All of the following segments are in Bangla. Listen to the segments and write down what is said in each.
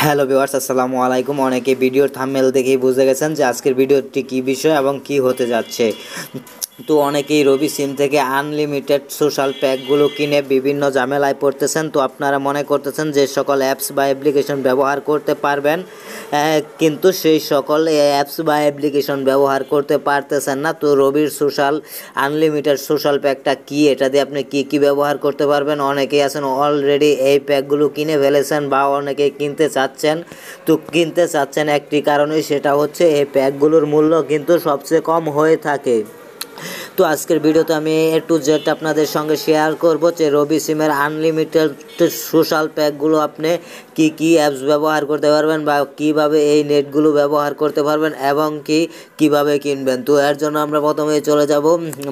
হ্যালো ভিউয়ার্স, আসসালামু আলাইকুম। অনেকে ভিডিওর থাম্বনেল দেখেই বুঝে গেছেন যে আজকের ভিডিওটি কী বিষয় এবং কি হতে যাচ্ছে। তো অনেকেই রবি সিম থেকে আনলিমিটেড সোশ্যাল প্যাকগুলো কিনে বিভিন্ন ঝামেলায় পড়তেছেন। তো আপনারা মনে করতেছেন যে সকল অ্যাপস বা অ্যাপ্লিকেশন ব্যবহার করতে পারবেন, কিন্তু সেই সকল অ্যাপস বা অ্যাপ্লিকেশন ব্যবহার করতে পারতেছেন না। তো রবির আনলিমিটেড সোশ্যাল প্যাকটা কি, এটা দিয়ে আপনি কি ব্যবহার করতে পারবেন। অনেকেই আছেন অলরেডি এই প্যাকগুলো কিনে ফেলেছেন বা অনেকেই কিনতে চাচ্ছেন। তো কিনতে চাচ্ছেন একটি কারণেই, সেটা হচ্ছে এই প্যাকগুলোর মূল্য কিন্তু সবচেয়ে কম হয়ে থাকে। তো আজকের ভিডিওতে আমি A to Z আপনাদের সঙ্গে শেয়ার করব যে রবি সিমের আনলিমিটেড সোশ্যাল প্যাকগুলো আপনি কি অ্যাপস ব্যবহার করতে পারবেন বা কিভাবে এই নেটগুলো ব্যবহার করতে পারবেন এবং কিভাবে কিনবেন। তো এর জন্য আমরা প্রথমেই চলে যাব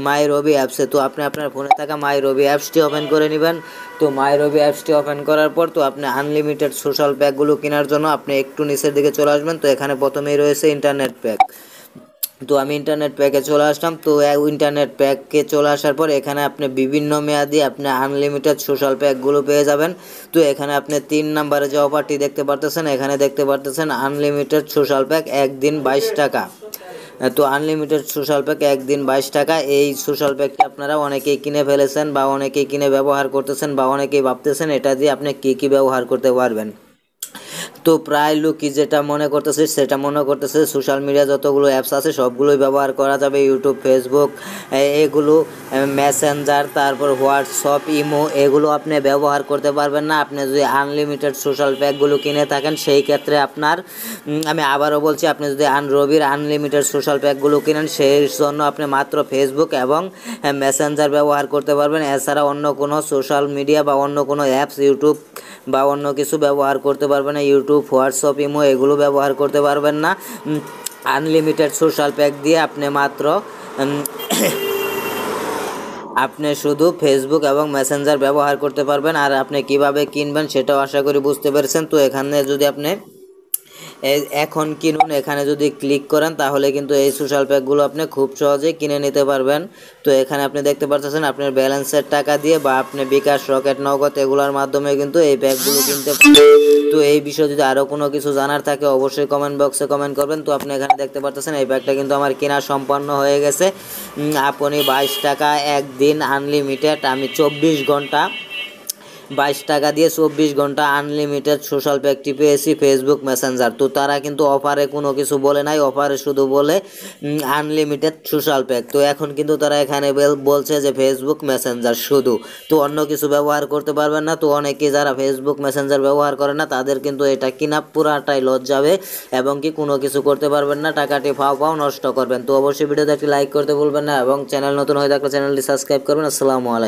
মাই রবি অ্যাপসে। তো আপনি আপনার ফোনে থাকা মাই রবি অ্যাপসটি ওপেন করে নেবেন। তো মাই রবি অ্যাপসটি ওপেন করার পর তো আপনি আনলিমিটেড সোশ্যাল প্যাকগুলো কেনার জন্য আপনি একটু নিচের দিকে চলে আসবেন। তো এখানে প্রথমেই রয়েছে ইন্টারনেট প্যাক। তো আমি ইন্টারনেট প্যাকে চলে আসলাম। তো ইন্টারনেট প্যাকে চলে আসার পর এখানে আপনি বিভিন্ন মেয়াদি আপনি আনলিমিটেড সোশ্যাল প্যাকগুলো পেয়ে যাবেন। তো এখানে আপনি 3 নম্বরে যে অফারটি দেখতে পারতেছেন, এখানে দেখতে পারতেছেন আনলিমিটেড সোশ্যাল প্যাক একদিন 22 টাকা। তো আনলিমিটেড সোশ্যাল প্যাক একদিন 22 টাকা। এই সোশ্যাল প্যাকটি আপনারা অনেকেই কিনে ফেলেছেন বা অনেকেই কিনে ব্যবহার করতেছেন বা অনেকেই ভাবতেছেন এটা দিয়ে আপনি কি ব্যবহার করতে পারবেন। তো প্রায় লোকই যেটা মনে করতেছে সোশ্যাল মিডিয়া যতগুলো অ্যাপস আছে সবগুলোই ব্যবহার করা যাবে। ইউটিউব, ফেসবুক, এগুলো মেসেঞ্জার, তারপর হোয়াটসঅ্যাপ, ইমো, এগুলো আপনি ব্যবহার করতে পারবেন না আপনি যদি আনলিমিটেড সোশ্যাল প্যাকগুলো কিনে থাকেন। সেই ক্ষেত্রে আপনার আমি আবারও বলছি, আপনি যদি রবির আনলিমিটেড সোশ্যাল প্যাকগুলো কিনেন সেই জন্য আপনি মাত্র ফেসবুক এবং মেসেঞ্জার ব্যবহার করতে পারবেন। এছাড়া অন্য কোনো সোশ্যাল মিডিয়া বা অন্য কোনো অ্যাপস, ইউটিউব বা অন্য কিছু ব্যবহার করতে পারবেন না। ইউটিউব, হোয়াটসঅ্যাপ, ইমো এগুলো ব্যবহার করতে পারবেন না। আনলিমিটেড সোশ্যাল প্যাক দিয়ে আপনি মাত্র আপনি শুধু ফেসবুক এবং মেসেঞ্জার ব্যবহার করতে পারবেন। আর আপনি কিভাবে কিনবেন সেটাও আশা করি বুঝতে পেরেছেন। তো এখানে যদি আপনি এখন কিনুন এখানে যদি ক্লিক করেন তাহলে কিন্তু এই সোশ্যাল প্যাকগুলো আপনি খুব সহজেই কিনে নিতে পারবেন। তো এখানে আপনি দেখতে পাচ্ছেন আপনার ব্যালেন্সের টাকা দিয়ে বা আপনি বিকাশ, রকেট, নগদ এগুলোর মাধ্যমে কিন্তু এই প্যাকগুলো কিনতে পারবেন। তো এই বিষয়ে যদি আরও কোনো কিছু জানার থাকে অবশ্যই কমেন্ট বক্সে কমেন্ট করবেন। তো আপনি এখানে দেখতে পাচ্ছেন এই প্যাকটা কিন্তু আমার কেনা সম্পন্ন হয়ে গেছে। আপনি 22 টাকা একদিন আনলিমিটেড, আমি 24 ঘন্টা 22 টাকা দিয়ে 24 ঘন্টা আনলিমিটেড সোশ্যাল প্যাকটি পেয়েছি ফেসবুক, মেসেঞ্জার। তো তারা কিন্তু অফারে কোনো কিছু বলে নাই, অফারে শুধু বলে আনলিমিটেড সোশ্যাল প্যাক। তো এখন কিন্তু তারা এখানে বলছে যে ফেসবুক, মেসেঞ্জার শুধু, তো অন্য কিছু ব্যবহার করতে পারবেন না। তো অনেকে যারা ফেসবুক, মেসেঞ্জার ব্যবহার করে না তাদের কিন্তু এটা কিনা পুরাটাই লস যাবে এবং কোনো কিছু করতে পারবেন না, টাকাটি ফাও নষ্ট করবেন। তো অবশ্যই ভিডিওতে একটি লাইক করতে ভুলবেন না এবং চ্যানেল নতুন হয়ে থাকলে চ্যানেলটি সাবস্ক্রাইব করবেন। আসসালামু আলাইকুম।